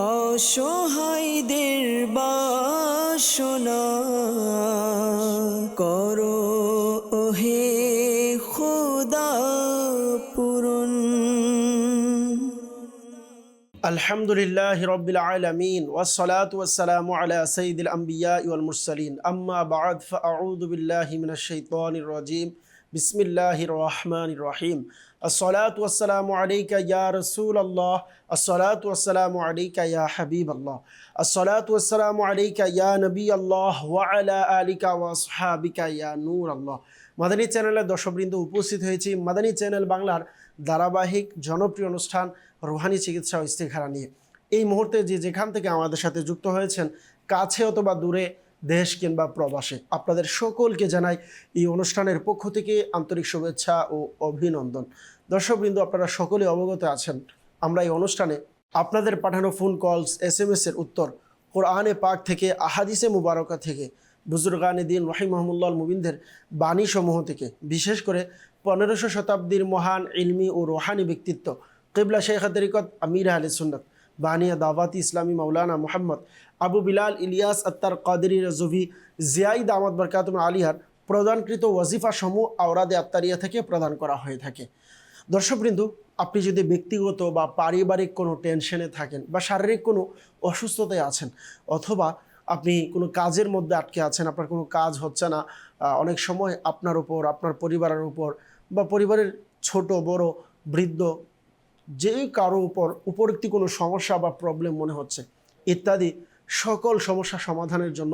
অসহায়দের বাসনা করো ওহে খোদা পূরণ। আলহামদুলিল্লাহি রাব্বিল আলামিন ওয়াসসালাতু ওয়াসসালামু আলা সাইয়্যিদিল আমবিয়াই ওয়াল মুরসালিন আম্মা বা'দ ফাআউযু বিল্লাহি মিনাশ শাইতানির রাজীম বিসমিল্লাহির রহমানির রহিম। আসসালাতু ওয়াসসালামু আলাইকা ইয়া রাসূলুল্লাহ, আসসালাতু ওয়াসসালামু আলাইকা ইয়া হাবিবাল্লাহ, আসসালাতু ওয়াসসালামু আলাইকা ইয়া নবিয়াল্লাহ ওয়া আলা আলিকা ওয়া আসহাবিকা ইয়া নূরাল্লাহ। মাদানী চ্যানেলের দর্শকবৃন্দ, উপস্থিত হয়েছি মাদানী চ্যানেল বাংলার ধারাবাহিক জনপ্রিয় অনুষ্ঠান রুহানি চিকিৎসা ও ইস্তেখারা নিয়ে। এই মুহূর্তে যে যেখান থেকে আমাদের সাথে যুক্ত হয়েছেন, কাছে অথবা দূরে, দেশ কিংবা প্রবাসে, আপনাদের সকলকে জানাই এই অনুষ্ঠানের পক্ষ থেকে আন্তরিক শুভেচ্ছা ও অভিনন্দন। দর্শকবৃন্দ, আপনারা সকলে অবগত আছেন, আমরা এই অনুষ্ঠানে আপনাদের পাঠানো ফোন কলস, SMS এর উত্তর, কোরআনে পাক থেকে, আহাদিসে মুবারকা থেকে, বুজুর্গানে দিন রাহিমাহুমুল্লাহ মুবিনদের বাণী সমূহ থেকে, বিশেষ করে 1500 শতাব্দীর মহান ইলমি ও রুহানি ব্যক্তিত্ব কিবলা শেখ তরিকত আমির আহলে সুন্নাত বানিয়া দাওয়াতি ইসলামী মাওলানা মুহাম্মদ আবু বিলাল ইলিয়াস আত্তার কাদেরী রাজভী জিয়াই দামাত বরকাতুম আলিহার প্রদানকৃত ওয়াজিফা সমূহ আওরাদে আত্তারিয়া থেকে প্রদান করা হয়ে থাকে। দর্শকবৃন্দ, আপনি যদি ব্যক্তিগত বা পারিবারিক কোনো টেনশনে থাকেন বা শারীরিক কোনো অসুস্থতায় আছেন, অথবা আপনি কোনো কাজের মধ্যে আটকে আছেন, আপনার কোনো কাজ হচ্ছে না, অনেক সময় আপনার উপর, আপনার পরিবারের উপর বা পরিবারের ছোট বড় বৃদ্ধ যে কারো উপরোক্তি কোনো সমস্যা বা প্রবলেম মনে হচ্ছে ইত্যাদি সকল সমস্যা সমাধানের জন্য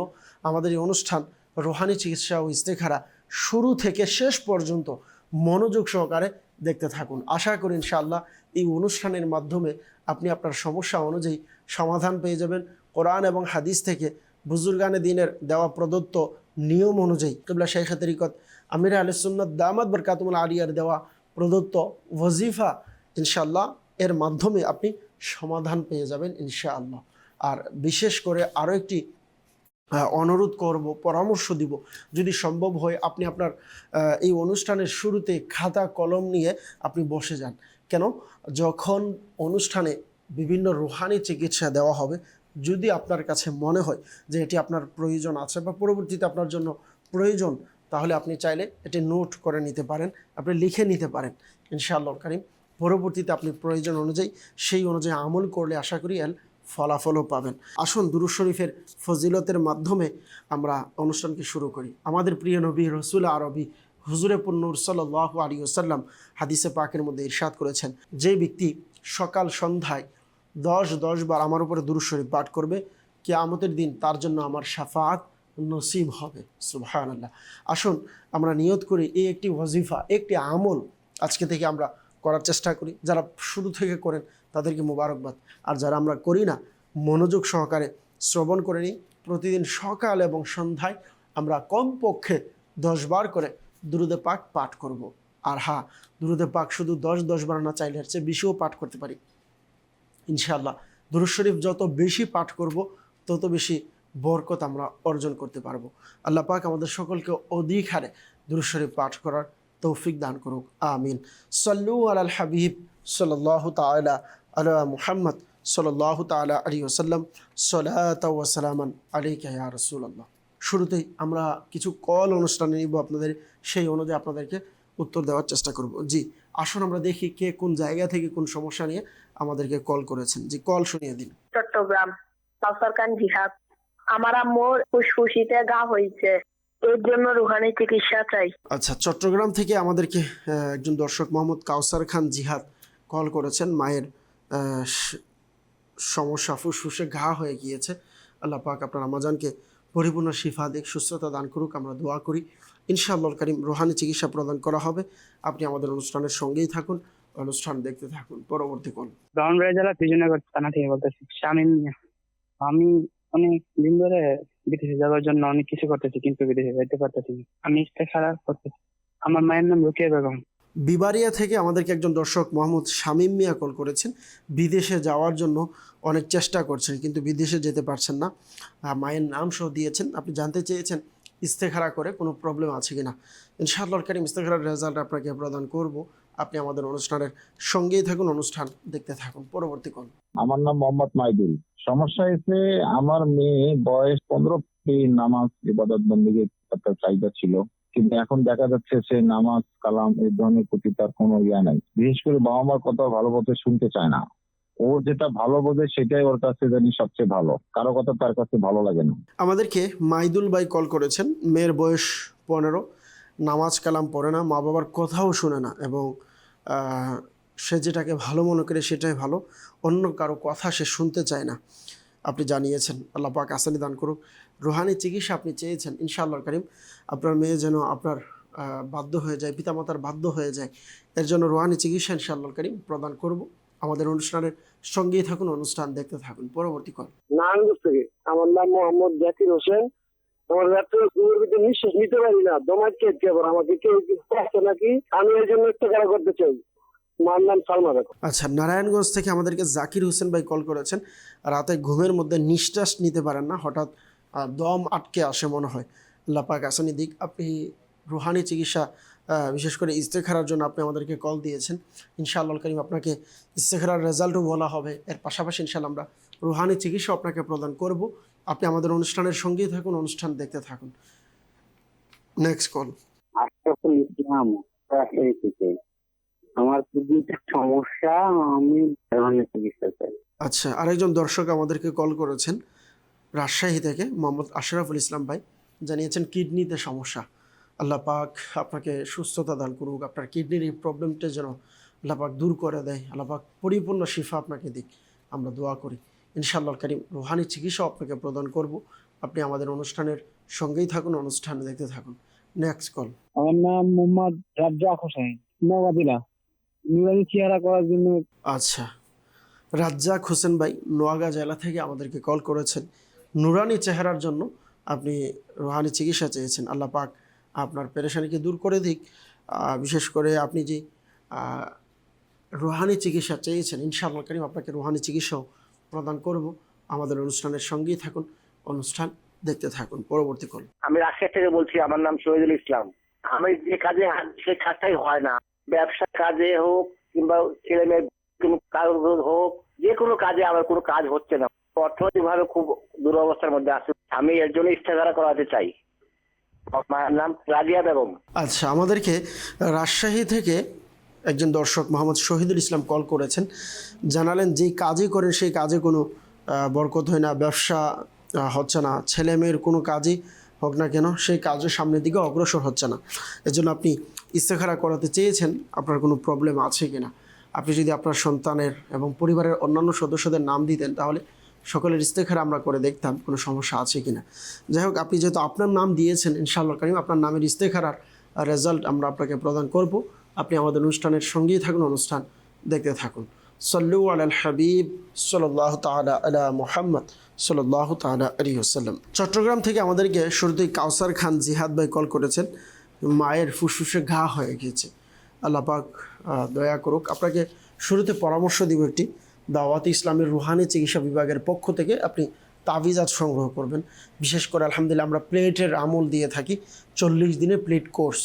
আমাদের এই অনুষ্ঠান রুহানি চিকিৎসা ও ইস্তেখারা শুরু থেকে শেষ পর্যন্ত মনোযোগ সহকারে দেখতে থাকুন। আশা করি ইনশাআল্লাহ এই অনুষ্ঠানের মাধ্যমে আপনি আপনার সমস্যা অনুযায়ী সমাধান পেয়ে যাবেন। কোরআন এবং হাদিস থেকে বুজুর্গানে দিনের দেওয়া প্রদত্ত নিয়ম অনুযায়ী কিবলা শেখ তরিকত আমির আহলে সুন্নাত দামাত বরকাতুম আলিয়ার দেওয়া প্রদত্ত ওয়াজিফা ইনশাআল্লাহ এর মাধ্যমে আপনি সমাধান পেয়ে যাবেন ইনশাআল্লাহ। আর বিশেষ করে আরও একটি অনুরোধ করব, পরামর্শ দিব, যদি সম্ভব হয় আপনি আপনার এই অনুষ্ঠানের শুরুতে খাতা কলম নিয়ে আপনি বসে যান। কেন, যখন অনুষ্ঠানে বিভিন্ন রুহানি চিকিৎসা দেওয়া হবে, যদি আপনার কাছে মনে হয় যে এটি আপনার প্রয়োজন আছে বা পরবর্তীতে আপনার জন্য প্রয়োজন, তাহলে আপনি চাইলে এটি নোট করে নিতে পারেন, আপনি লিখে নিতে পারেন ইনশাআল্লাহ কারীম। পরবর্তীতে আপনি প্রয়োজন অনুযায়ী সেই অনুযায়ী আমল করলে আশা করি এর ফলাফলও পাবেন। আসুন দুরূদ শরীফের ফজিলতের মাধ্যমে আমরা অনুষ্ঠানকে শুরু করি। আমাদের প্রিয় নবী রসুল আরবি হুজুরে পুন্নুর সাল্লাল্লাহু আলাইহি ওয়াসাল্লাম হাদিসে পাকের মধ্যে ইরশাদ করেছেন, যে ব্যক্তি সকাল সন্ধ্যায় 10 বার আমার উপরে দুরূদ শরীফ পাঠ করবে, কিয়ামতের দিন তার জন্য আমার শাফাআত নসিব হবে। সুবহানাল্লাহ। আসুন আমরা নিয়ত করি, এই একটি ওয়াজিফা, একটি আমল আজকে থেকে আমরা করার চেষ্টা করি। যারা শুরু থেকে করেন তাদেরকে মোবারকবাদ, আর যারা আমরা করি না, মনোযোগ সহকারে শ্রবণ করে নিই। প্রতিদিন সকাল এবং সন্ধ্যায় আমরা কমপক্ষে 10 বার করে দুরুদে পাক পাঠ করব। আর হ্যাঁ, দুরুদে পাক শুধু 10 বার না, চাইলে এর চেয়ে বেশিও পাঠ করতে পারি ইনশাআল্লাহ। দুরূদ শরীফ যত বেশি পাঠ করব তত বেশি বরকত আমরা অর্জন করতে পারবো। আল্লাহ পাক আমাদের সকলকে অধিক হারে দুরূদ শরীফ পাঠ করার তৌফিক দান করুক, আমিন। সাল্লু আলাল হাবিব সাল্লাল্লাহু তাআলা আলা মুহাম্মদ সাল্লাল্লাহু তাআলা আলাইহি ওয়াসাল্লাম, সালাতাও ওয়া সালামান আলাইকা ইয়া রাসূলুল্লাহ। শুরুতেই আমরা কিছু কল অনুষ্ঠানে নিব আপনাদের, সেই অনুযায়ী আপনাদেরকে উত্তর দেওয়ার চেষ্টা করব। জি, আসুন আমরা দেখি কে কোন জায়গা থেকে কোন সমস্যা নিয়ে আমাদেরকে কল করেছেন। জি, কল শুনিয়ে দিন। চট্টগ্রাম, কাউসার খান জিহাদ। আমার আম্মুর ফুসফুসিতে ঘা হয়েছে, এর জন্য রুহানি চিকিৎসা চাই। আচ্ছা, চট্টগ্রাম থেকে আমাদেরকে একজন দর্শক মোহাম্মদ কাউসার খান জিহাদ কল করেছেন। মায়ের সমস্যা, ফুসফুসে ঘা হয়ে গিয়েছে। আল্লাহ পাক আপনার আমাজানকে পরিপূর্ণ শিফা দিক, সুস্থতা দান করুক, আমরা দোয়া করি। ইনশাআল্লাহ কারীম রুহানি চিকিৎসা প্রদান করা হবে। আপনি আমাদের অনুষ্ঠানের সঙ্গেই থাকুন, অনুষ্ঠান দেখতে থাকুন। পরবর্তী কোন ব্রাহ্মণবাড়িয়া জেলা বিজয়নগর থানা থেকে বলতেছি, শামীম মিয়া। আমি অনেক দিন ধরে বিদেশে যাওয়ার জন্য অনেক কিছু করতেছি, কিন্তু বিদেশে যেতে পারতেছি না। আমি ইস্তেখারা করতেছি। আমার মায়ের নাম রুকিয়া বেগম। বিবারিয়া থেকে আমাদেরকে একজন দর্শক মোহাম্মদ শামীম মিয়া কল করেছেন। বিদেশে যাওয়ার জন্য অনেক চেষ্টা করছেন, কিন্তু বিদেশে যেতে পারছেন না। মায়ের নাম সহ দিয়েছেন। আপনি জানতে চেয়েছেন ইস্তেখারা করে কোনো প্রবলেম আছে কিনা। ইনশাআল্লাহ কারীম ইস্তেখারার রেজাল্ট আপনাকে প্রদান করব। আপনি আমাদের অনুষ্ঠানের সঙ্গেই থাকুন, অনুষ্ঠান দেখতে থাকুন। পরবর্তী কোন? আমার নাম মোহাম্মদ মাইদুল, সমস্যা হয়েছে, আমার মেয়ে বয়স 15 নামাজ ইবাদত বন্দেগীর একটা চাহিদা ছিল, কিন্তু এখন দেখা যাচ্ছে সে নামাজ কালাম এই ধরনের প্রতি তার কোনো ইয়া নাই। বিশেষ করে বাবা মার কথা ভালো পথে শুনতে চায় না। ও যেটা ভালো বোঝে সেটাই ওর কাছে জানি সবচেয়ে ভালো, কারো কথা তার কাছে ভালো লাগে না। আমাদেরকে মাইদুল ভাই কল করেছেন। মেয়ের বয়স 15, নামাজ কালাম পড়ে না, মা বাবার কথাও শোনে না, এবং সে যেটাকে ভালো মনে করে সেটাই ভালো, অন্য কারো কথা সে শুনতে চায় না। আপনি জানিয়েছেন, আল্লাহ পাক আসানি দান করুক। রুহানি চিকিৎসা আপনি চেয়েছেন, ইনশাআল্লাহ কারীম আপনার মেয়ে যেন আপনার বাধ্য হয়ে যায়, পিতামাতার বাধ্য হয়ে যায়, এর জন্য রুহানি চিকিৎসা ইনশাআল্লাহ কারীম প্রদান করব। আমাদের অনুষ্ঠানের সঙ্গেই থাকুন, অনুষ্ঠান দেখতে থাকুন। পরবর্তী কল। নারায়ণগঞ্জ থেকে। আমার নাম মোহাম্মদ জাকির হোসেন। আমার রাত্রে ঘুমের ভিতরে নিঃশ্বাস নিতে পারি না, দমাট কেটে আবার আমাকে কেউ আসছে নাকি, আমি এই জন্য ইস্তেখারা করতে চাই। আমার নাম সালমা বেগম। আচ্ছা, নারায়ণগঞ্জ থেকে আমাদেরকে জাকির হোসেন ভাই কল করেছেন। রাতে ঘুমের মধ্যে নিঃশ্বাস নিতে পারেন না, হঠাৎ দম আটকে আসে মনে হয়। আল্লাহ পাক আসানি দিক। আপনি রুহানি চিকিৎসা, বিশেষ করে ইস্তেখারার জন্য আপনি আমাদেরকে কল দিয়েছেন। ইনশাআল্লাহ কারীম আপনাকে ইস্তেখারার রেজাল্টও বলা হবে, এর পাশাপাশি ইনশাআল্লাহ আমরা রুহানি চিকিৎসা আপনাকে প্রদান করব। আপনি আমাদের অনুষ্ঠানের সঙ্গেই থাকুন, অনুষ্ঠান দেখতে থাকুন। Next call. আশরাফুল ইসলাম, রাজশাহী থেকে। আমার কিডনিতে সমস্যা, আমি ধরনের চিকিৎসা চাই। আচ্ছা, আরেকজন দর্শক আমাদেরকে কল করেছেন রাজশাহী থেকে, মোহাম্মদ আশরাফুল ইসলাম ভাই, জানিয়েছেন কিডনিতে সমস্যা। আল্লাহ পাক আপনাকে সুস্থতা দান করুক, আপনার কিডনির এই প্রবলেমটা যেন আল্লাহ পাক দূর করে দেয়, আল্লাহ পাক পরিপূর্ণ শিফা আপনাকে দিক, আমরা দোয়া করি। ইনশাআল্লাহ কারীম রুহানি চিকিৎসা আপনাকে প্রদান করব। আপনি আমাদের অনুষ্ঠানের সঙ্গেই থাকুন, অনুষ্ঠান দেখতে থাকুন। Next call. আমার নাম মোহাম্মদ রাজ্জাক হোসেন, নোয়াগাঁও। নুরানি চেহারা করার জন্য। আচ্ছা, রাজ্জাক হোসেন ভাই নোয়াগাঁ জেলা থেকে আমাদেরকে কল করেছেন। নুরানি চেহারার জন্য আপনি রুহানি চিকিৎসা চেয়েছেন। আল্লাহ পাক আপনার পেরেশানিকে দূর করে দিক। বিশেষ করে আপনি যে রুহানি চিকিৎসা চেয়েছেন, ইনশাআল্লাহ কারীম আপনাকে রুহানি চিকিৎসাও প্রদান করব। আমাদের অনুষ্ঠানের সঙ্গেই থাকুন, অনুষ্ঠান দেখতে থাকুন। পরবর্তী কল। আমি রাজশাহী থেকে বলছি। আমার নাম শহীদুল ইসলাম। আমি যে কাজে সেই কাজটাই হয় না, ব্যবসা কাজে হোক কিংবা ছেলে মেয়ে কোনো কাজ হোক, যে কোনো কাজে আমার কোনো কাজ হচ্ছে না। অর্থনৈতিকভাবে খুব দুরবস্থার মধ্যে আছে। আমি এর জন্য ইস্তেখারা করাতে চাই। আমার নাম রাজিয়া বেগম। আচ্ছা, আমাদেরকে রাজশাহী থেকে একজন দর্শক মোহাম্মদ শহীদুল ইসলাম কল করেছেন। জানালেন যেই কাজই করেন সেই কাজে কোনো বরকত হয় না, ব্যবসা হচ্ছে না, ছেলে মেয়ের কোনো কাজই হোক না কেন সেই কাজের সামনের দিকে অগ্রসর হচ্ছে না। এজন্য আপনি ইস্তেখারা করাতে চেয়েছেন, আপনার কোনো প্রবলেম আছে কি না। আপনি যদি আপনার সন্তানের এবং পরিবারের অন্যান্য সদস্যদের নাম দিতেন, তাহলে সকলের ইস্তেখারা আমরা করে দেখতাম কোনো সমস্যা আছে কি না। যাই হোক, আপনি যেহেতু আপনার নাম দিয়েছেন, ইনশাআল্লাহ কারীম আপনার নামের ইস্তেখারার রেজাল্ট আমরা আপনাকে প্রদান করব। আপনি আমাদের অনুষ্ঠানের সঙ্গেই থাকুন, অনুষ্ঠান দেখতে থাকুন। সল্লু আলাল হাবিব সাল্লাল্লাহু তাআলা আলা মুহাম্মদ সাল্লাল্লাহু তাআলা আলাইহি ওয়াসাল্লাম। চট্টগ্রাম থেকে আমাদেরকে শুরুতেই কাউসার খান জিহাদ ভাই কল করেছেন। মায়ের ফুসফুসে ঘা হয়ে গিয়েছে, আল্লাহ পাক দয়া করুক। আপনাকে শুরুতে পরামর্শ দিব একটি, দাওয়াতে ইসলামের রুহানি চিকিৎসা বিভাগের পক্ষ থেকে আপনি তাবিজাত সংগ্রহ করবেন। বিশেষ করে আলহামদুলিল্লাহ আমরা প্লেটের আমল দিয়ে থাকি, 40 দিনের প্লেট কোর্স।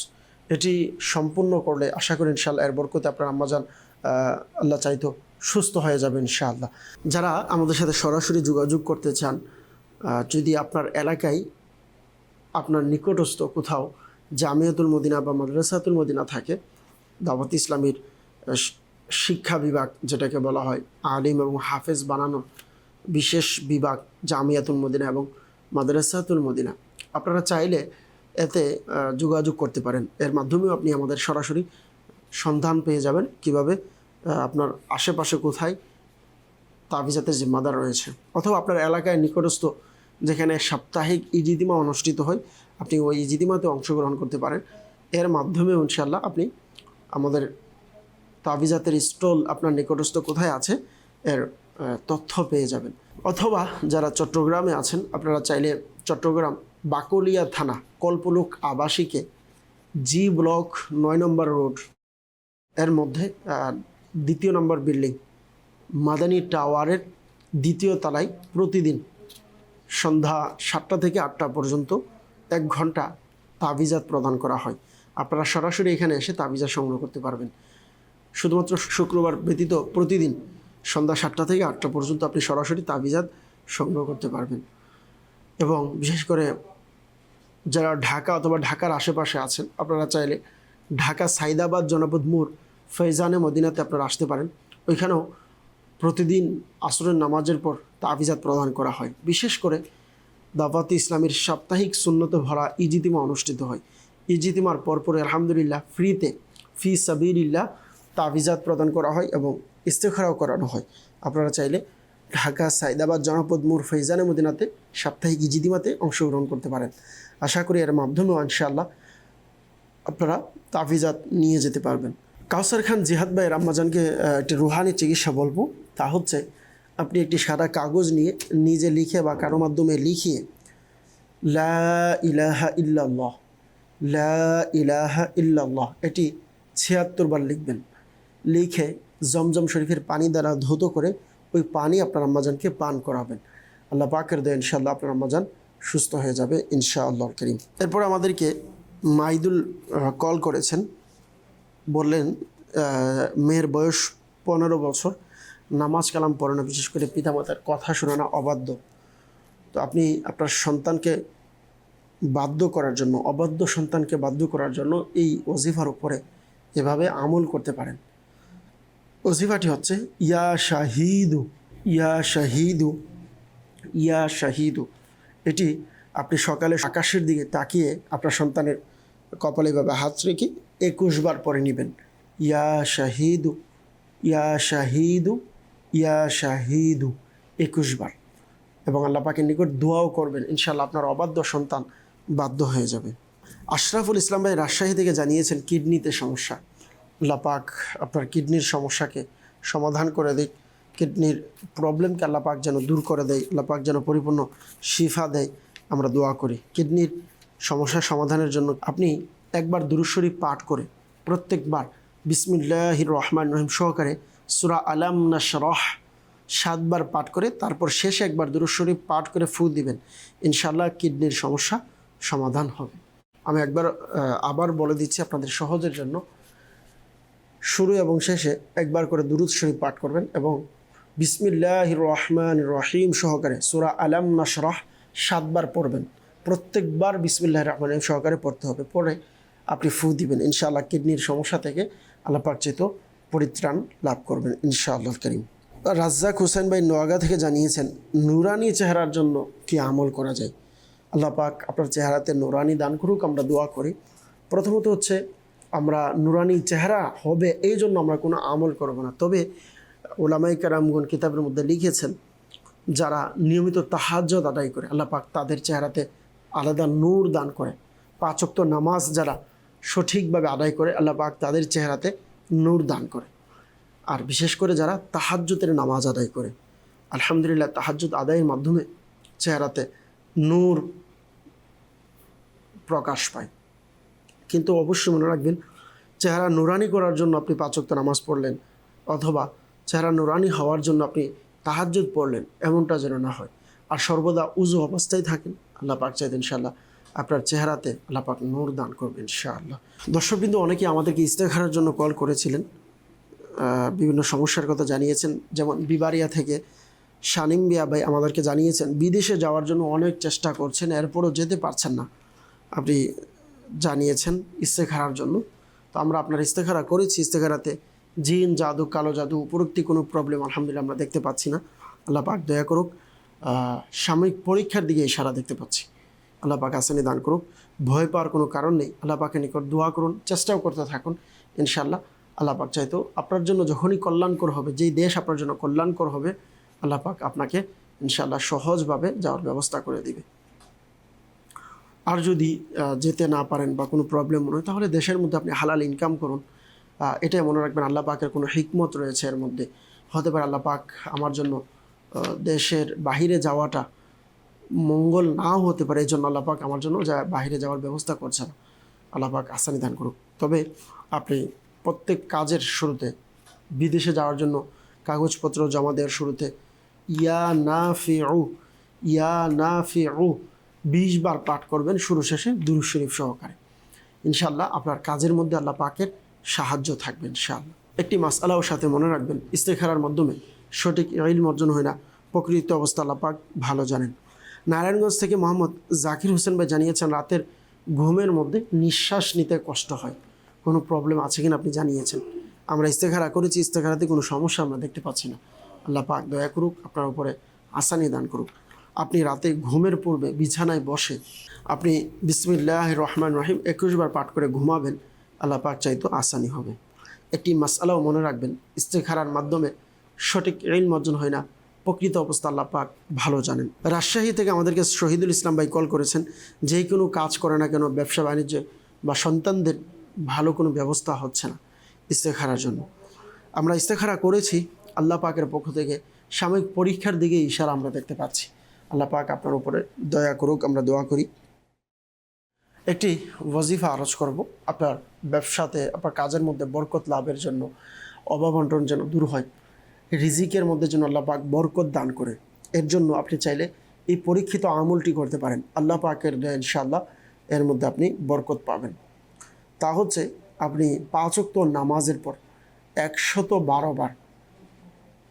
এটি সম্পূর্ণ করলে আশা করি ইনশাআল্লাহ এর বরকতে আপনার আম্মাজান আল্লাহ চাইতো সুস্থ হয়ে যাবে ইনশাআল্লাহ। যারা আমাদের সাথে সরাসরি যোগাযোগ করতে চান, যদি আপনার এলাকায় আপনার নিকটস্থ কোথাও জামিয়াতুল মদিনা বা মাদ্রাসাতুল মদিনা থাকে, দাওয়াত ইসলামীর শিক্ষা বিভাগ যেটাকে বলা হয়, আলিম এবং হাফেজ বানানোর বিশেষ বিভাগ জামিয়াতুল মদিনা এবং মাদ্রাসাতুল মদিনা, আপনারা চাইলে এতে যোগাযোগ করতে পারেন। এর মাধ্যমেও আপনি আমাদের সরাসরি সন্ধান পেয়ে যাবেন কিভাবে আপনার আশেপাশে কোথায় তাবিজাতের জিম্মাদার রয়েছে, অথবা আপনার এলাকায় নিকটস্থ যেখানে সাপ্তাহিক ইজিদিমা অনুষ্ঠিত হয়, আপনি ওই ইজিদিমাতে অংশগ্রহণ করতে পারেন। এর মাধ্যমে ইনশাআল্লাহ আপনি আমাদের তাবিজাতের স্টল আপনার নিকটস্থ কোথায় আছে এর তথ্য পেয়ে যাবেন। অথবা যারা চট্টগ্রামে আছেন, আপনারা চাইলে চট্টগ্রাম বাকলিয়া থানা কল্পলোক আবাসিকে জি ব্লক 9 নম্বর রোড এর মধ্যে 2 নম্বর বিল্ডিং মাদানী টাওয়ারের 2য় তলায় প্রতিদিন সন্ধ্যা 7টা থেকে 8টা পর্যন্ত 1 ঘন্টা তাবিজাত প্রদান করা হয়। আপনারা সরাসরি এখানে এসে তাবিজাত সংগ্রহ করতে পারবেন। শুধুমাত্র শুক্রবার ব্যতীত প্রতিদিন সন্ধ্যা 7টা থেকে 8টা পর্যন্ত আপনি সরাসরি তাবিজাত সংগ্রহ করতে পারবেন। এবং বিশেষ করে যারা ঢাকা অথবা ঢাকার আশেপাশে আছেন, আপনারা চাইলে ঢাকা সাইদাবাদ জনপদ মোড় ফৈজানে মদিনাতে আপনারা আসতে পারেন। ওইখানেও প্রতিদিন আসরের নামাজের পর তাবিজাত প্রদান করা হয়। বিশেষ করে দাওয়াতে ইসলামের সাপ্তাহিক সুন্নতে ভরা ইজিতিমা অনুষ্ঠিত হয়। ইজিতিমার পরপরে আলহামদুলিল্লাহ ফ্রিতে ফি সাবিলিল্লাহ তাবিজাত প্রদান করা হয় এবং ইস্তেখারাও করানো হয়। আপনারা চাইলে ঢাকা সাইদাবাদ জনপদ মোড় ফৈজানে মদিনাতে সাপ্তাহিক ইজিতিমাতে অংশগ্রহণ করতে পারেন। আশা করি এর মাধ্যমেও ইনশাআল্লাহ আপনারা তাবিজাত নিয়ে যেতে পারবেন। কাউসার খান জিহাদ ভাইয়ের আম্মাজানকে একটি রুহানি চিকিৎসা বলবো, তা হচ্ছে আপনি একটি সাদা কাগজ নিয়ে নিজে লিখে বা কারো মাধ্যমে লিখিয়ে লা ইলাহা ইল্লাল্লাহ, লা ইলাহা ইল্লাল্লাহ এটি ৭৬ বার লিখবেন। লিখে জমজম শরীফের পানি দ্বারা ধৌত করে ওই পানি আপনার আম্মাজানকে পান করাবেন। আল্লাহ পাকের দয়া ইনশাআল্লাহ আপনার আম্মাজান সুস্থ হয়ে যাবে ইনশাআল্লাহ করিম। এরপর আমাদেরকে মাইদুল কল করেছেন, বললেন মেয়ের বয়স ১৫ বছর, নামাজ কালাম পড়ে না, বিশেষ করে পিতামাতার কথা শোনে না, অবাধ্য। তো আপনি আপনার সন্তানকে বাধ্য করার জন্য, অবাধ্য সন্তানকে বাধ্য করার জন্য এই ওজিফার উপরে এভাবে আমল করতে পারেন। ওজিফাটি হচ্ছে ইয়া শাহিদু, ইয়া শাহিদু, ইয়া শাহিদু। এটি আপনি সকালে আকাশের দিকে তাকিয়ে আপনার সন্তানের কপালে এভাবে হাত রেখে ২১ বার পরে নেবেন। ইয়া শাহিদু, ইয়া শাহিদু, ইয়া শাহিদু ২১ বার। এবং আল্লাহ পাকের নিকট দোয়াও করবেন, ইনশাআল্লাহ আপনার অবাধ্য সন্তান বাধ্য হয়ে যাবে। আশরাফুল ইসলাম ভাই রাজশাহী থেকে জানিয়েছেন কিডনিতে সমস্যা। আল্লাহ পাক আপনার কিডনির সমস্যাকে সমাধান করে দিক, কিডনির প্রবলেমকে আল্লাহ পাক যেন দূর করে দেয়, আল্লাহ পাক যেন পরিপূর্ণ শিফা দেয়, আমরা দোয়া করি। কিডনির সমস্যার সমাধানের জন্য আপনি একবার দুরূদ শরীফ পাঠ করে প্রত্যেকবার বিসমিল্লাহির রহমানির রহিম সহকারে সূরা আলাম নাশরাহ ৭ বার পাঠ করে তারপর শেষে একবার দুরূদ শরীফ পাঠ করে ফু দিবেন, ইনশাআল্লাহ কিডনির সমস্যা সমাধান হবে। আমি আবার বলে দিচ্ছি আপনাদের সহজের জন্য, শুরু এবং শেষে একবার করে দুরূদ শরীফ পাঠ করবেন এবং বিসমিল্লাহির রহমানির রহিম সহকারে সূরা আলাম নাশরাহ ৭ বার পড়বেন। প্রত্যেকবার বিসমিল্লাহির রহমানির রহিম সহকারে পড়তে হবে, পড়ে আপনি ফু দিবেন, ইনশাআল্লাহ কিডনির সমস্যা থেকে আল্লাহ পাক চেত পরিত্রাণ লাভ করবেন ইনশাআল্লাহ করিম। রাজ্জাক হোসেন ভাই নোয়াগা থেকে জানিয়েছেন নুরানি চেহারার জন্য কি আমল করা যায়। আল্লাহ পাক আপনার চেহারাতে নুরানি দান করুক, আমরা দোয়া করি। প্রথমত হচ্ছে আমরা নুরানি চেহারা হবে এই জন্য আমরা কোনো আমল করব না, তবে ওলামায়ে কেরামগণ কিতাবের মধ্যে লিখেছেন যারা নিয়মিত তাহাজ্জুদ আদায় করে আল্লাহ পাক তাদের চেহারাতে আলাদা নূর দান করে। ৫ ওয়াক্ত নামাজ যারা সঠিকভাবে আদায় করে আল্লাহ পাক তাদের চেহারাতে নূর দান করে। আর বিশেষ করে যারা তাহাজ্জুদের নামাজ আদায় করে, আলহামদুলিল্লাহ তাহাজ্জুদ আদায়ের মাধ্যমে চেহারাতে নূর প্রকাশ পায়। কিন্তু অবশ্যই মনে রাখবেন, চেহারা নুরানি করার জন্য আপনি ৫ ওয়াক্ত নামাজ পড়লেন অথবা চেহারা নুরানি হওয়ার জন্য আপনি তাহাজ্জুদ পড়লেন, এমনটা যেন না হয়। আর সর্বদা উযু অবস্থায় থাকেন, আল্লাহ পাক চাইতেন ইনশাআল্লাহ আপনার চেহারাতে আল্লাহ পাক নূর দান করবেন ইনশাআল্লাহ। দর্শকবৃন্দ অনেকেই আমাদেরকে ইস্তেখারার জন্য কল করেছিলেন, বিভিন্ন সমস্যার কথা জানিয়েছেন। যেমন বিবারিয়া থেকে শানিম বিয়া ভাই আমাদেরকে জানিয়েছেন বিদেশে যাওয়ার জন্য অনেক চেষ্টা করছেন, এরপরও যেতে পারছেন না। আপনি জানিয়েছেন ইস্তেখারার জন্য, তো আমরা আপনার ইস্তেখারা করেছি। ইস্তেখারাতে জিন, জাদু, কালো জাদু, উপরোক্তি কোনো প্রবলেম আলহামদুলিল্লাহ আমরা দেখতে পাচ্ছি না। আল্লাহ পাক দয়া করুক, সাময়িক পরীক্ষার দিকে ইশারা দেখতে পাচ্ছি। আল্লাহ পাক আসানি দান করুক, ভয় পাওয়ার কোনো কারণ নেই। আল্লাহ পাকের নিকট দোয়া করুন, চেষ্টাও করতে থাকুন, ইনশাআল্লাহ আল্লাহ পাক চাইতো আপনার জন্য যখনই কল্যাণকর হবে, যেই দেশ আপনার জন্য কল্যাণকর হবে, আল্লাহ পাক আপনাকে ইনশাআল্লাহ সহজভাবে যাওয়ার ব্যবস্থা করে দিবে। আর যদি যেতে না পারেন বা কোনো প্রবলেম মনে হয়, তাহলে দেশের মধ্যে আপনি হালাল ইনকাম করুন। এটাই মনে রাখবেন, আল্লাহ পাকের কোনো হিকমত রয়েছে এর মধ্যে। হতে পারে আল্লাহ পাক আমার জন্য দেশের বাহিরে যাওয়াটা মঙ্গল নাও হতে পারে, এই জন্য আল্লাহ পাক আমার জন্য বাহিরে যাওয়ার ব্যবস্থা করছে না। আল্লাহ পাক আসানি দান করুক। তবে আপনি প্রত্যেক কাজের শুরুতে, বিদেশে যাওয়ার জন্য কাগজপত্র জমা দেওয়ার শুরুতে ইয়া নাফিউ, ইয়া নাফিউ ২০ বার পাঠ করবেন, শুরু শেষে দুরূদ শরীফ সহকারে। ইনশাআল্লাহ আপনার কাজের মধ্যে আল্লাহ পাকের সাহায্য থাকবে ইনশাআল্লাহ। একটি মাসআলাও সাথে মনে রাখবেন, ইস্তেখারার মাধ্যমে সঠিক ইলম অর্জন হয় না, প্রকৃত অবস্থা আল্লাহ পাক ভালো জানেন। নারায়ণগঞ্জ থেকে মোহাম্মদ জাকির হোসেন ভাই জানিয়েছেন রাতের ঘুমের মধ্যে নিঃশ্বাস নিতে কষ্ট হয়, কোনো প্রবলেম আছে কিনা আপনি জানিয়েছেন। আমরা ইস্তেখারা করেছি, ইস্তেখারাতে কোনো সমস্যা আমরা দেখতে পাচ্ছি না। আল্লাহ পাক দয়া করুক, আপনার উপরে আসানি দান করুক। আপনি রাতে ঘুমের পূর্বে বিছানায় বসে আপনি বিসমিল্লাহির রহমানির রহিম 21 বার পাঠ করে ঘুমাবেন, আল্লাহ পাক চাইতো আসানি হবে। একটি মাসআলাও মনে রাখবেন, ইস্তেখারার মাধ্যমে সঠিক ইলম অর্জন হয় না, প্রকৃত অবস্থা আল্লাহ পাক ভালো জানেন। রাজশাহী থেকে আমাদেরকে শহীদুল ইসলাম ভাই কল করেছেন, যে কোনো কাজ করে না কেন, ব্যবসা বাণিজ্য বা সন্তানদের ভালো কোনো ব্যবস্থা হচ্ছে না ইস্তেখারার জন্য। আমরা ইস্তেখারা করেছি, আল্লাহ পাকের পক্ষ থেকে সাময়িক পরীক্ষার দিকে ইশারা আমরা দেখতে পাচ্ছি। আল্লাহ পাক আপনার উপরে দয়া করুক, আমরা দোয়া করি। একটি ওয়াজিফা আরজ করব, আপনার ব্যবসাতে, আপনার কাজের মধ্যে বরকত লাভের জন্য, অভাব অনটন যেন দূর হয়, রিজিকের মধ্যে যেন আল্লাহ পাক বরকত দান করে। এর জন্য আপনি চাইলে এই পরীক্ষিত আমলটি করতে পারেন, আল্লাহ পাকের দয়া ইনশাআল্লাহ এর মধ্যে আপনি বরকত পাবেন। তা হচ্ছে আপনি 5 ওয়াক্ত নামাজের পর 112 বার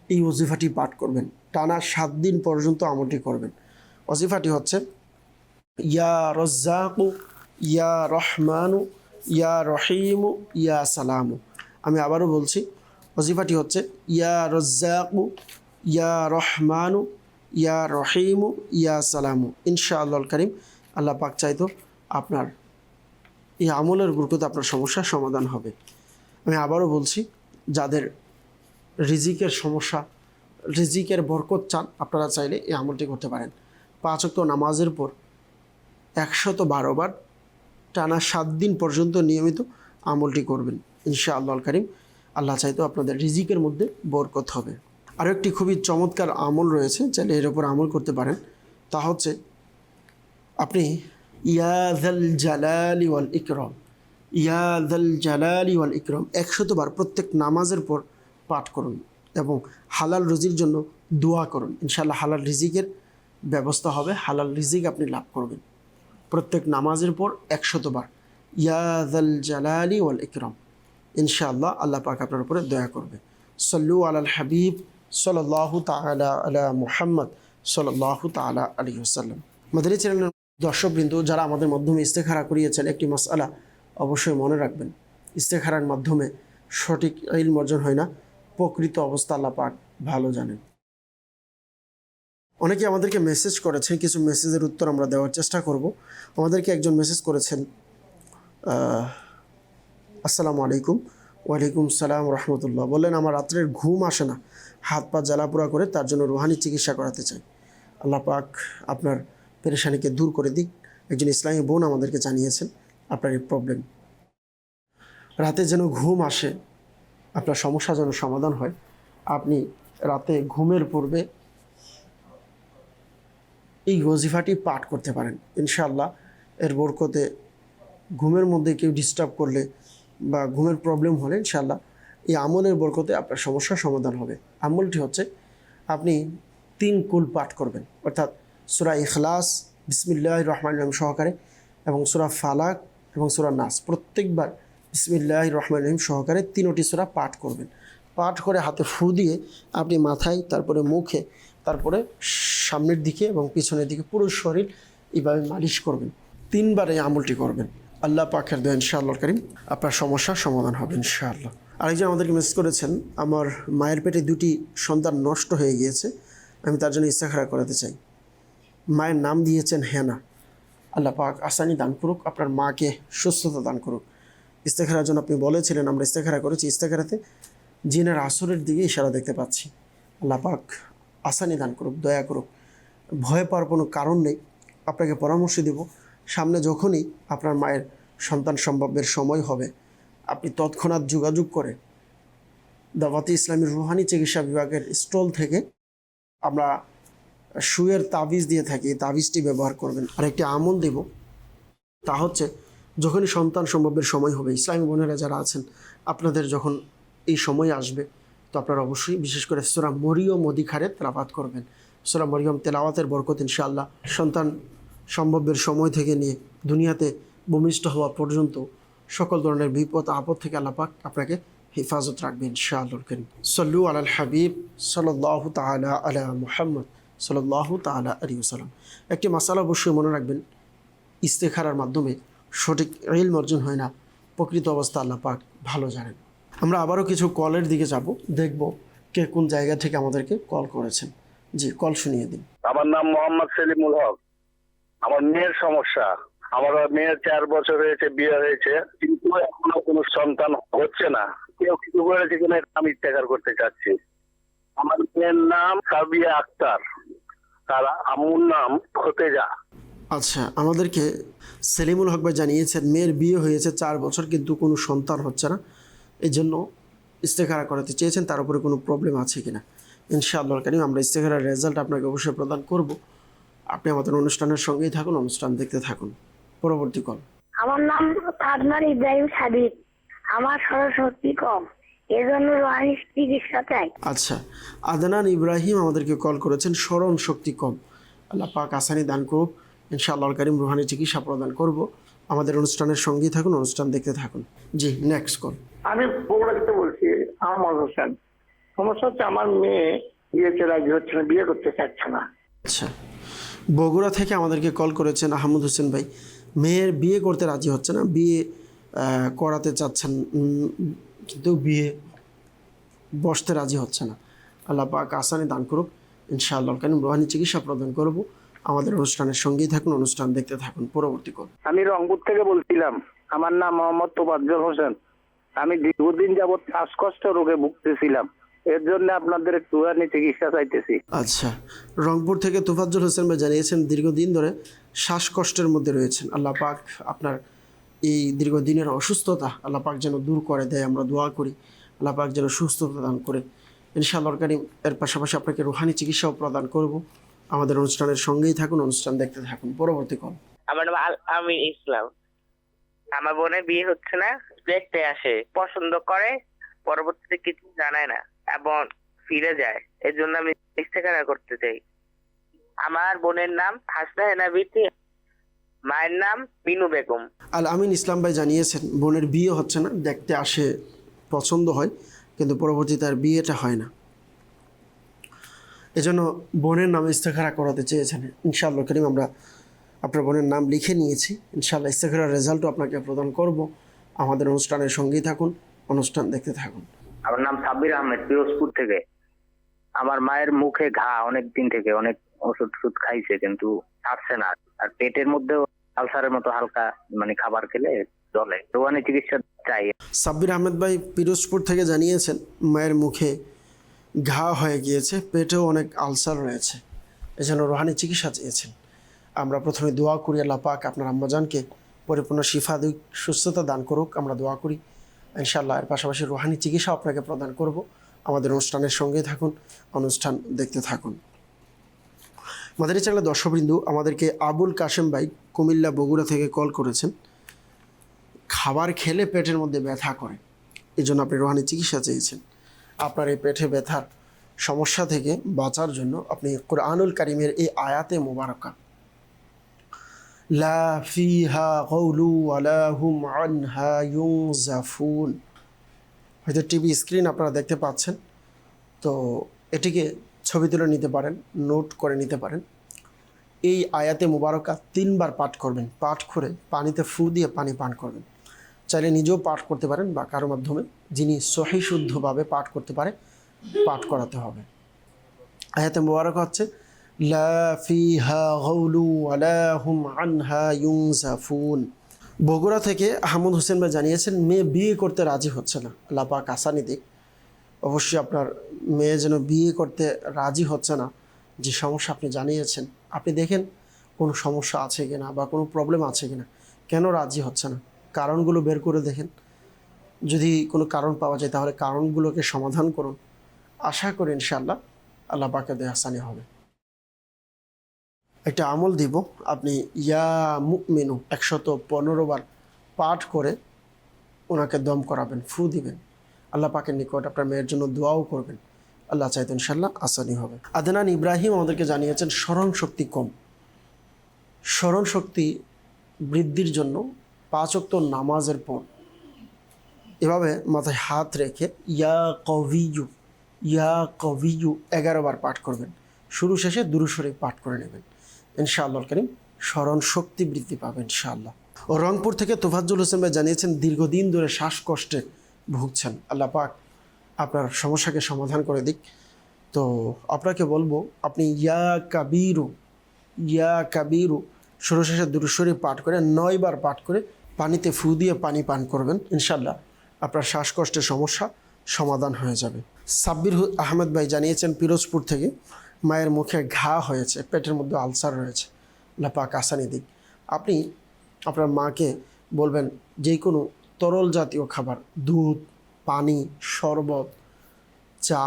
এই ওজিফাটি পাঠ করবেন, টানা 7 দিন পর্যন্ত আমলটি করবেন। ওজিফাটি হচ্ছে ইয়া রজ্জাকু ইয়া রহমানু ইয়া রহিমু ইয়া সালামু। আমি আবারও বলছি, ওজিফাটি হচ্ছে ইয়া রজ্জাকু ইয়া রহমানু ইয়া রহিমু ইয়া সালামু। ইনশাআল্লাহুল কারীম আল্লাহ পাক চাইতো আপনার এই আমলের বরকতে আপনার সমস্যার সমাধান হবে। আমি আবারও বলছি, যাদের রিজিকের সমস্যা, রিজিকের বরকত চান, আপনারা চাইলে এই আমলটি করতে পারেন। 5 ওয়াক্ত নামাজের পর 112 বার টানা 7 দিন পর্যন্ত নিয়মিত আমলটি করবেন, ইনশাআল্লাহুল কারীম আল্লাহ চাইতো আপনাদের রিজিকের মধ্যে বরকত হবে। আরও একটি খুবই চমৎকার আমল রয়েছে, চাইলে এর উপর আমল করতে পারেন। তা হচ্ছে আপনি ইয়া যাল জালালি ওয়াল ইকরাম, ইয়া যাল জালালি ওয়াল ইকরাম 100 বার প্রত্যেক নামাজের পর পাঠ করুন এবং হালাল রুজির জন্য দোয়া করুন। ইনশাআল্লাহ হালাল রিজিকের ব্যবস্থা হবে, হালাল রিজিক আপনি লাভ করবেন। প্রত্যেক নামাজের পর 100 বার ইয়া যাল জালালি ওয়াল ইকরাম, ইনশাআল্লাহ আল্লাহ পাক আপনার উপরে দয়া করবে। সাল্লু আলাল হাবিব সাল্লাল্লাহু তাআলা আলা মুহাম্মদ সাল্লাল্লাহু তাআলা আলাইহি ওয়াসাল্লাম। মাদানী চ্যানেলের দর্শকবৃন্দ, যারা আমাদের মাধ্যমে ইস্তেখারা করিয়েছেন, একটি মাসআলা অবশ্যই মনে রাখবেন, ইস্তেখারার মাধ্যমে সঠিক ইলম অর্জন হয় না, প্রকৃত অবস্থা আল্লাহ পাক ভালো জানেন। অনেকে আমাদেরকে মেসেজ করেছেন, কিছু মেসেজের উত্তর আমরা দেওয়ার চেষ্টা করব। আমাদেরকে একজন মেসেজ করেছেন, আসসালামু আলাইকুম। ওয়ালাইকুম সালাম রহমতুল্লাহ। বললেন আমার রাত্রের ঘুম আসে না, হাত পা জ্বালাপোড়া করে, তার জন্য রুহানি চিকিৎসা করাতে চাই। আল্লাহ পাক আপনার পেরেশানিকে দূর করে দিক। একজন ইসলামী বোন আমাদেরকে জানিয়েছেন আপনার এই প্রবলেম, রাতে যেন ঘুম আসে, আপনার সমস্যা যেন সমাধান হয়। আপনি রাতে ঘুমের পূর্বে এই ওজিফাটি পাঠ করতে পারেন, ইনশাআল্লাহ এর বরকতে ঘুমের মধ্যে কেউ ডিস্টার্ব করলে বা ঘুমের প্রবলেম হলে ইনশাআল্লাহ এই আমলের বরকতে আপনার সমস্যার সমাধান হবে। আমলটি হচ্ছে আপনি 3 কুল পাঠ করবেন, অর্থাৎ সূরা ইখলাস, বিসমিল্লাহির রহমানির রহিম সহকারে, এবং সূরা ফালাক এবং সূরা নাস প্রত্যেকবার বিসমিল্লাহির রহমানির রহিম সহকারে 3টি সূরা পাঠ করবেন। পাঠ করে হাতে ফু দিয়ে আপনি মাথায়, তারপরে মুখে, তারপরে সামনের দিকে এবং পিছনের দিকে পুরো শরীর এইভাবে মালিশ করবেন। 3 বার এই আমলটি করবেন। আল্লাহ পাকের দয়া ইনশাআল্লাহ কারীম আপনার সমস্যার সমাধান হবে ইনশাআল্লাহ। আরেকজন আমাদেরকে মেসেজ করেছেন, আমার মায়ের পেটে 2টি সন্তান নষ্ট হয়ে গিয়েছে, আমি তার জন্য ইস্তেখারা করাতে চাই। মায়ের নাম দিয়েছেন হেনা। আল্লাহ পাক আসানি দান করুক, আপনার মাকে সুস্থতা দান করুক। ইস্তেখারার জন্য আপনি বলেছিলেন, আমরা ইস্তেখারা করেছি। ইস্তেখারাতে জিনের আসরের দিকে ইশারা দেখতে পাচ্ছি। আল্লাহ পাক আসানি দান করুক, দয়া করুক। ভয় পাওয়ার কোনো কারণ নেই। আপনাকে পরামর্শ দেব, সামনে যখনই আপনার মায়ের সন্তান সম্ভবের সময় হবে, আপনি তৎক্ষণাৎ যোগাযোগ করে দাওয়াতে ইসলামী রুহানি চিকিৎসা বিভাগের স্টল থেকে আমরা সুয়ের তাবিজ দিয়ে থাকি, এই তাবিজটি ব্যবহার করবেন। আর একটি আমল দেব, তা হচ্ছে যখনই সন্তান সম্ভবের সময় হবে, ইসলামী বোনেরা যারা আছেন, আপনাদের যখন এই সময় আসবে, তো আপনারা অবশ্যই বিশেষ করে সূরা মরিয়ম অধিকারে তেলাওয়াত করবেন। সূরা মরিয়ম তেলাওয়াতের বরকত ইনশাআল্লাহ সন্তান সম্ভবের সময় থেকে নিয়ে দুনিয়াতে ভূমিষ্ঠ হওয়া পর্যন্ত সকল ধরনের বিপদ আপদ থেকে আল্লাহ পাক আপনাকে হেফাজত রাখবেন ইনশাআল্লাহ। সাল্লু আলাল হাবিব সাল্লাল্লাহু তাআলা আলা মুহাম্মদ সাল্লাল্লাহু তাআলা আলাইহি ওয়াসাল্লাম। একটি মাসালা অবশ্যই মনে রাখবেন, ইস্তেখারার মাধ্যমে সঠিক ইলম অর্জন হয় না, প্রকৃত অবস্থা আল্লাহ পাক ভালো জানেন। আমরা আবারও কিছু কলের দিকে যাব, দেখব কে কোন জায়গা থেকে আমাদেরকে কল করেছেন। জি, কল শুনিয়ে দিন। আমার নাম মোহাম্মদ সেলিমুল হক। আমার মেয়ের সমস্যা। আমার মেয়ের 4 বছর হয়েছে, বিয়ে হয়েছে, কিন্তু এখনো কোনো সন্তান হচ্ছে না। কেউ কিছু বলেছে কিনা আমি ইস্তেখার করতে চাচ্ছি। আমার মেয়ের নাম সাবিয়া আক্তার, তার আম্মুর নাম খতেজা। আচ্ছা, আমাদেরকে সেলিমুল হক ভাই জানিয়েছেন মেয়ের বিয়ে হয়েছে 4 বছর কিন্তু কোনো সন্তান হচ্ছে না, এই জন্য ইস্তেখারা করাতে চেয়েছেন। তার উপরে কোনো প্রবলেম আছে কিনা ইনশাআল্লাহ কারীম আমরা ইস্তেখারার রেজাল্ট আপনাকে অবশ্যই প্রদান করব। আপনি আমাদের অনুষ্ঠানের সঙ্গেই থাকুন, অনুষ্ঠান দেখতে থাকুন। পরবর্তী কল। আমার নাম আদনান ইব্রাহিম সাদিক। আমার সরস্বতী কম, এজন্য রোহানি চিকিৎসা চাই। আচ্ছা, আদনান ইব্রাহিম আমাদেরকে কল করেছেন, স্মরণ শক্তি কম। আল্লাহ পাক আসানি দান করুক, ইনশাআল্লাহ কারীম রুহানি চিকিৎসা প্রদান করব। আমাদের অনুষ্ঠানের সঙ্গেই থাকুন, অনুষ্ঠান দেখতে থাকুন। জি, নেক্সট কল। আমি বগুড়া থেকে বলছি, আহমদ হোসেন। সমস্যা হচ্ছে আমার মেয়ে বিয়েতে রাজি হচ্ছে না, বিয়ে করতে চাচ্ছে না। আচ্ছা, বগুড়া থেকে আমাদেরকে কল করেছেন আহমদ হোসেন ভাই, মেয়ের বিয়ে করতে রাজি হচ্ছে না, বিয়ে করাতে চাচ্ছেন কিন্তু বিয়ে বসতে রাজি হচ্ছে না। আল্লাহ পাক আসানি দান করুক, ইনশাআল্লাহ কারীম রুহানি চিকিৎসা প্রদান করব। আমাদের অনুষ্ঠানের সঙ্গেই থাকুন, অনুষ্ঠান দেখতে থাকুন। পরবর্তী কল। আমি রংপুর থেকে বলছিলাম। আমার নাম মোহাম্মদ তোফাজ্জল হোসেন। আমি দীর্ঘদিন যাবৎ শ্বাসকষ্ট রোগে ভুগতেছিলাম, এর জন্য আপনাদের একটু চিকিৎসা চাইতেছি। আচ্ছা, রংপুর থেকে তোফাজ্জল হোসেন ভাই জানিয়েছেন দীর্ঘদিন ধরে শ্বাসকষ্টের মধ্যে রয়েছেন। আল্লাহ পাক আপনার এই দীর্ঘদিনের অসুস্থতা আল্লাহ পাক যেন দূর করে দেয়, আমরা দোয়া করি। আল্লাহ পাক যেন সুস্থতা দান করে ইনশাআল্লাহ কারীম। এর পাশাপাশি আপনাকে রুহানি চিকিৎসাও প্রদান করব। আমাদের অনুষ্ঠানের সঙ্গেই থাকুন, অনুষ্ঠান দেখতে থাকুন। পরবর্তী কল। আমার নাম আমির ইসলাম। আমার বোনের বিয়ে হচ্ছে না, দেখতে আসে, পছন্দ করে, পরবর্তীতে কিছু জানায় না এবং ফিরে যায়। এর জন্য আমি ইস্তেখারা করতে চাই। আমার বোনের নাম হাসনা হেনা বিটি, মায়ের নাম বিনু বেগম। আল আমিন ইসলাম ভাই জানিয়েছেন বোনের বিয়ে হচ্ছে না, দেখতে আসে, পছন্দ হয়, কিন্তু পরবর্তীতে আর বিয়েটা হয় না। এজন্য বোনের নামে ইস্তেখারা করাতে চেয়েছেন। ইনশাআল্লাহ কারীম আমরা আপনার বোনের নাম লিখে নিয়েছি। ইনশাআল্লাহ ইস্তেখারার রেজাল্টও আপনাকে প্রদান করব। আমাদের অনুষ্ঠানের সঙ্গেই থাকুন, অনুষ্ঠান দেখতে থাকুন। আমার নাম সাব্বির আহমেদ, পিরোজপুর থেকে। আমার মায়ের মুখে ঘা, অনেক দিন থেকে অনেক ওষুধ খাইছে কিন্তু ছাড়ছে না, আর পেটের মধ্যেও আলসারের মতো হালকা খাবার খেলে চলে। রোহানি চিকিৎসা চাই। সাব্বির আহমেদ ভাই পিরোজপুর থেকে জানিয়েছেন মায়ের মুখে ঘা হয়ে গিয়েছে, পেটেও অনেক আলসার রয়েছে, এজন্য রোহানি চিকিৎসা চেয়েছেন। আমরা প্রথমে দোয়া করি আল্লাহ পাক আপনার আম্মাজানকে পরিপূর্ণ শিফা দিক, সুস্থতা দান করুক, আমরা দোয়া করি ইনশাআল্লাহ। এর পাশাপাশি রোহানি চিকিৎসা আপনাকে প্রদান করব। আমাদের অনুষ্ঠানের সঙ্গেই থাকুন, অনুষ্ঠান দেখতে থাকুন। আমাদের এই চ্যানেলের দর্শকবৃন্দু আমাদেরকে আবুল কাশেম ভাই কুমিল্লা বগুড়া থেকে কল করেছেন, খাবার খেলে পেটের মধ্যে ব্যথা করে, এই জন্য আপনি রোহানি চিকিৎসা চেয়েছেন। আপনার এই পেটে ব্যথার সমস্যা থেকে বাঁচার জন্য আপনি কুরআনুল কারীমের এই আয়াতে মুবারাকা লা ফিহা গাউলু ওয়ালা হুম আনহা ইউনজাফুন, হয়তো টিভি স্ক্রিন আপনারা দেখতে পাচ্ছেন, তো এটিকে ছবি তুলে নিতে পারেন, নোট করে নিতে পারেন। এই আয়াতে মুবারকা 3 বার পাঠ করবেন, পাঠ করে পানিতে ফু দিয়ে পানি পান করবেন। চাইলে নিজেও পাঠ করতে পারেন বা কারো মাধ্যমে যিনি সহি শুদ্ধভাবে পাঠ করতে পারে পাঠ করাতে হবে। আয়াতে মুবারকা হচ্ছে লা ফিহা গাউলু ওয়ালা হুম আনহা ইউনজাফুন। বগুড়া থেকে আহমদ হোসেন ভাই জানিয়েছেন মেয়ে বিয়ে করতে রাজি হচ্ছে না, আল্লাহ পাক আসানি দিক। অবশ্যই আপনার মেয়ে যেন বিয়ে করতে রাজি হচ্ছে না, যে সমস্যা আপনি জানিয়েছেন, আপনি দেখেন কোনো সমস্যা আছে কিনা বা কোনো প্রবলেম আছে কিনা, কেন রাজি হচ্ছে না, কারণগুলো বের করে দেখেন। যদি কোনো কারণ পাওয়া যায় তাহলে কারণগুলোকে সমাধান করুন। আশা করি ইনশাআল্লাহ আল্লাহ পাকের দয়া আসানি হবে। একটা আমল দিব, আপনি ইয়া মুমিনু 115 বার পাঠ করে ওনাকে দম করাবেন, ফু দিবেন। আল্লাহ পাকের নিকট আপনার মেয়ের জন্য দোয়াও করবেন, আল্লাহ চাইতে ইনশাআল্লাহ আসানি হবে। আদনান ইব্রাহিম আমাদেরকে জানিয়েছেন স্মরণ শক্তি কম। স্মরণ শক্তি বৃদ্ধির জন্য 5 ওয়াক্ত নামাজের পর এভাবে মাথায় হাত রেখে ইয়া কবিয়ু 11 বার পাঠ করবেন। শুরু শেষে দুরূদ শরীফ পাঠ করে নেবেন। ইনশাআল্লাহ করিম স্মরণ শক্তি বৃদ্ধি পাবে ইনশাআল্লাহ। ও রংপুর থেকে তোফাজ্জল হোসেন ভাই জানিয়েছেন দীর্ঘদিন ধরে শ্বাসকষ্টে ভুগছেন, আল্লাহ পাক আপনার সমস্যাকে সমাধান করে দিক। তো আপনাকে বলবো আপনি ইয়া কাবিরু শুরু শেষে দুরূদ শরীফ পাঠ করে 9 বার পাঠ করে পানিতে ফু দিয়ে পানি পান করবেন, ইনশাআল্লাহ আপনার শ্বাসকষ্টের সমস্যা সমাধান হয়ে যাবে। সাব্বির আহমেদ ভাই জানিয়েছেন পিরোজপুর থেকে মায়ের মুখে ঘা হয়েছে, পেটের মধ্যে আলসার রয়েছে, আল্লাহ পাক আসানি দিক। আপনি আপনার মাকে বলবেন যে কোনো তরল জাতীয় খাবার, দুধ, পানি, শরবত, চা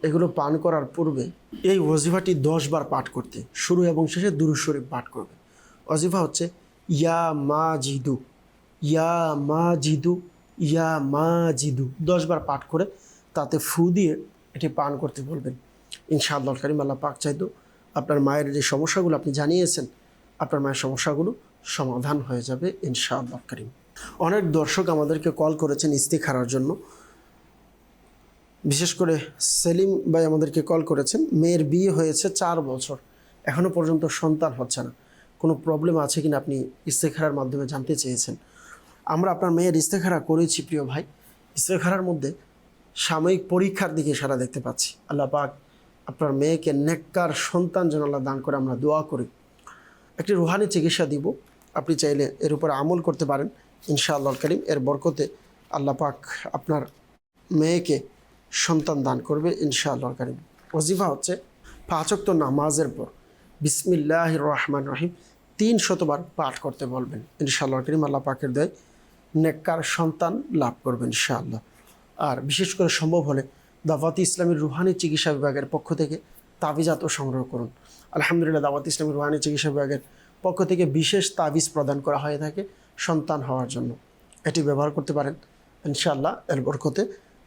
এগুলো পান করার পূর্বে এই ওয়াজিফাটি 10 বার পাঠ করতে, শুরু এবং শেষে দুরূদ শরীফ পাঠ করবে। ওয়াজিফা হচ্ছে ইয়া মাজিদু ইয়া মাজিদু ইয়া মাজিদু 10 বার পাঠ করে তাতে ফু দিয়ে এটি পান করতে বলবেন। ইনশাআল্লাহ কারীম আল্লাহ পাক চাইতো আপনার মায়ের যে সমস্যাগুলো আপনি জানিয়েছেন, আপনার মায়ের সমস্যাগুলো সমাধান হয়ে যাবে ইনশাআল্লাহ কারীম। অনেক দর্শক আমাদেরকে কল করেছেন ইস্তিখারার জন্য, বিশেষ করে সেলিম ভাই আমাদেরকে কল করেছেন, মেয়ের বিয়ে হয়েছে 4 বছর, এখনও পর্যন্ত সন্তান হচ্ছে না, কোনো প্রবলেম আছে কিনা আপনি ইস্তেখারার মাধ্যমে জানতে চেয়েছেন। আমরা আপনার মেয়ের ইস্তেখারা করেছি প্রিয় ভাই। ইস্তেখারার মধ্যে সাময়িক পরীক্ষার দিকে ইশারা দেখতে পাচ্ছি। আল্লাহ পাক আপনার মেয়েকে নেককার সন্তান যেন আল্লাহ দান করে আমরা দোয়া করি। একটি রুহানি চিকিৎসা দিব, আপনি চাইলে এর উপর আমল করতে পারেন ইনশাআল্লাহ কারীম। এর বরকতে আল্লাহ পাক আপনার মেয়েকে সন্তান দান করবে ইনশাআল্লাহ কারীম। ওয়াজিফা হচ্ছে 5 ওয়াক্ত নামাজের পর বিসমিল্লাহির রহমানির রহিম 300 বার পাঠ করতে বলবেন ইনশাআল্লাহ কারীম। আল্লাহ পাকের দয়ায় নেককার সন্তান লাভ করবেন ইনশাআল্লাহ। আর বিশেষ করে সম্ভব হলে দাওয়াতি ইসলামীর রুহানি চিকিৎসা বিভাগের পক্ষ থেকে তাবিজাতও সংগ্রহ করুন। আলহামদুলিল্লাহ দাওয়াতি ইসলামীর রুহানি চিকিৎসা বিভাগের পক্ষ থেকে বিশেষ তাবিজ প্রদান করা হয়ে থাকে সন্তান হওয়ার জন্য, এটি ব্যবহার করতে পারেন ইনশাআল্লাহ। এর বরকতে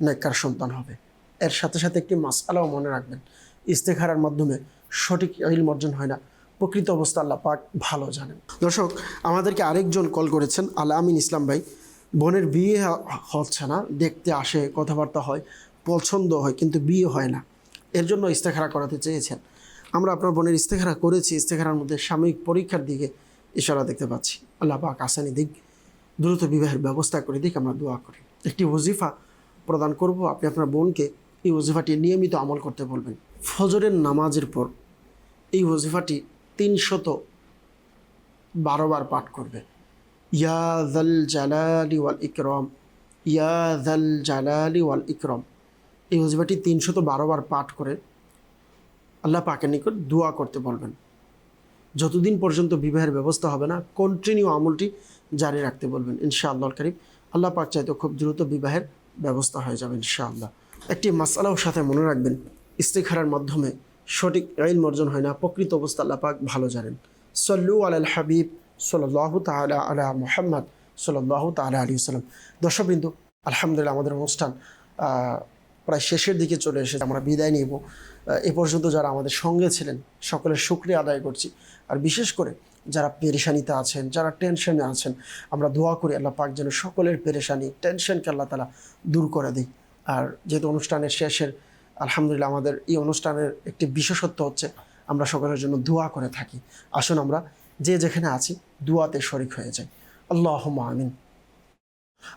নেককার সন্তান হবে। এর সাথে সাথে একটি মাসআলাও মনে রাখবেন, ইস্তেখারার মাধ্যমে সঠিক ইলম অর্জন হয় না, প্রকৃত অবস্থা আল্লাহ পাক ভালো জানেন। দর্শক আমাদেরকে আরেকজন কল করেছেন, আল আমিন ইসলাম ভাই। বোনের বিয়ে হচ্ছে না, দেখতে আসে, কথাবার্তা হয়, পছন্দ হয়, কিন্তু বিয়ে হয় না, এর জন্য ইস্তেখারা করাতে চেয়েছেন। আমরা আপনার বোনের ইস্তেখারা করেছি, ইস্তেখারার মধ্যে সাময়িক পরীক্ষার দিকে ইশারা দেখতে পাচ্ছি। আল্লাহ পাক আসানি দিক, দ্রুত বিবাহের ব্যবস্থা করে দিক, আমরা দোয়া করি। একটি ওজিফা প্রদান করব, আপনি আপনার বোনকে এই ওজিফাটি নিয়মিত আমল করতে বলবেন। ফজরের নামাজের পর এই ওজিফাটি 312 বার পাঠ করবে। ইয়া যাল জালালি ওয়াল ইকরাম, ইয়া যাল জালালি ওয়াল ইকরাম। এই ওজিফাটি 312 বার পাঠ করে আল্লাহ পাকের নিকট দোয়া করতে বলবেন। যতদিন পর্যন্ত বিবাহের ব্যবস্থা হবে না কন্টিনিউ আমলটি জারি রাখতে বলবেন ইনশাআল্লাহ কারীম। আল্লাহ পাক চাইতো খুব দ্রুত বিবাহের ব্যবস্থা হয়ে যাবে ইনশাআল্লাহ। একটি মাসআলাও সাথে মনে রাখবেন, ইস্তিখারার মাধ্যমে সঠিক ইলম অর্জন হয় না, প্রকৃত অবস্থা আল্লাহ পাক ভালো জানেন। সল্লু আলাল হাবিব সাল্লাল্লাহু তাআলা আলা মুহাম্মদ সাল্লাল্লাহু তাআলা আলাইহি ওয়াসাল্লাম। দর্শকবৃন্দ, আলহামদুলিল্লাহ আমাদের অনুষ্ঠান প্রায় শেষের দিকে চলে এসেছে, আমরা বিদায় নিব। এ পর্যন্ত যারা আমাদের সঙ্গে ছিলেন সকলের শুকরিয়া আদায় করছি। আর বিশেষ করে যারা পেরেশানিতে আছেন, যারা টেনশনে আছেন, আমরা দোয়া করি আল্লাহ পাক যেন সকলের পেরেশানি, টেনশনকে আল্লাহ তাআলা দূর করে দেয়। আর যেহেতু অনুষ্ঠানের শেষের আলহামদুলিল্লাহ আমাদের এই অনুষ্ঠানের একটি বিশেষত্ব হচ্ছে আমরা সকলের জন্য দোয়া করে থাকি। আসুন আমরা যে যেখানে আছি দোয়াতে শরীক হয়ে যাই। আল্লাহুম্মা আমিন।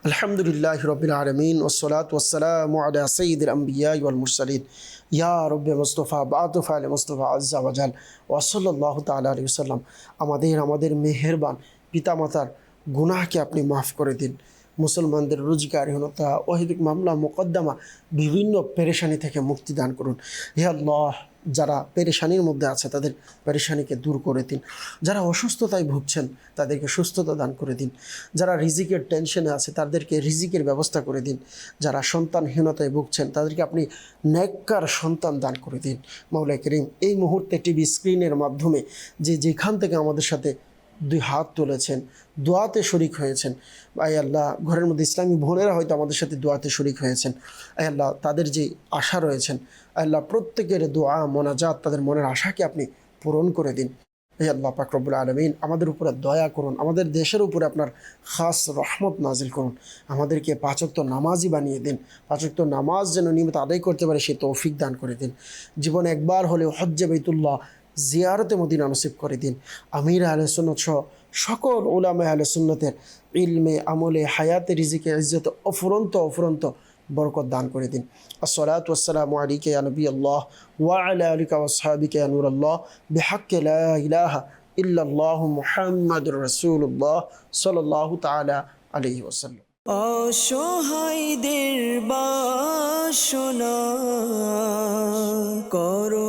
আলহামদুলিল্লাহি রাব্বিল আলামিন ওয়াসসালাতু ওয়াসসালামু আলা সাইয়্যিদিল আমবিয়া ওয়াল মুরসালিন ইয়া রাব্বি মুস্তাফা বাতুফা আলা মুস্তাফা আযজা ওয়া জাল ওয়া সাল্লাল্লাহু তাআলা আলাইহি ওয়াসাল্লাম। আমাদের মেহেরবান পিতামাতার গুনাহকে আপনি মাফ করে দিন। মুসলমানদের রোজগারহীনতা, অহেতুক মামলা মোকদ্দমা, বিভিন্ন পেরেশানি থেকে মুক্তি দান করুন। হে আল্লাহ, যারা পেরেশানির মধ্যে আছে তাদের পেরেশানিকে দূর করে দিন। যারা অসুস্থতায় ভুগছেন তাদেরকে সুস্থতা দান করে দিন। যারা রিজিকের টেনশনে আছে তাদেরকে রিজিকের ব্যবস্থা করে দিন। যারা সন্তানহীনতায় ভুগছেন তাদেরকে আপনি নেককার সন্তান দান করে দিন। মাওলা করিম, এই মুহূর্তে টিভি স্ক্রিনের মাধ্যমে যেখান থেকে আমাদের সাথে 2 হাত তুলেছেন, দোয়াতে শরিক হয়েছেন, আয় আল্লাহ, ঘরের মধ্যে ইসলামী বোনেরা হয়তো আমাদের সাথে দোয়াতে শরিক হয়েছেন, আয় আল্লাহ, তাদের যে আশা রয়েছেন, আয় আল্লাহ, প্রত্যেকের দোয়া মোনাজাত, তাদের মনের আশাকে আপনি পূরণ করে দিন। হে আল্লাহ পাক রব্বুল আলামিন, আমাদের উপরে দয়া করুন, আমাদের দেশের উপরে আপনার খাস রহমত নাজিল করুন, আমাদেরকে পাঁচ ওয়াক্ত নামাজি বানিয়ে দিন, পাঁচ ওয়াক্ত নামাজ যেন নিয়মিত আদায় করতে পারে সেই তৌফিক দান করে দিন, জীবনে একবার হলেও হজ্জে বাইতুল্লাহ জিয়ারতে মদিনা নসিব করে দিন। আমির আহলে সুন্নাত সহ সকল উলামা আহলে সুন্নাতের ইলমে, আমলে, হায়াতে, রিজিকে, ইজ্জতে অফুরন্ত বরকত দান করে দিন। আসসালাতু ওয়াসসালামু আলাইকা ইয়া নবী আল্লাহ ওয়া আলা আলিকা ওয়া আসহাবিকা ইয়া নূর আল্লাহ বিহাক্কি লা ইলাহা ইল্লাল্লাহু মুহাম্মাদুর রাসূলুল্লাহ সাল্লাল্লাহু তাআলা আলাইহি ওয়াসাল্লাম। অসহায়দের বাসনা করো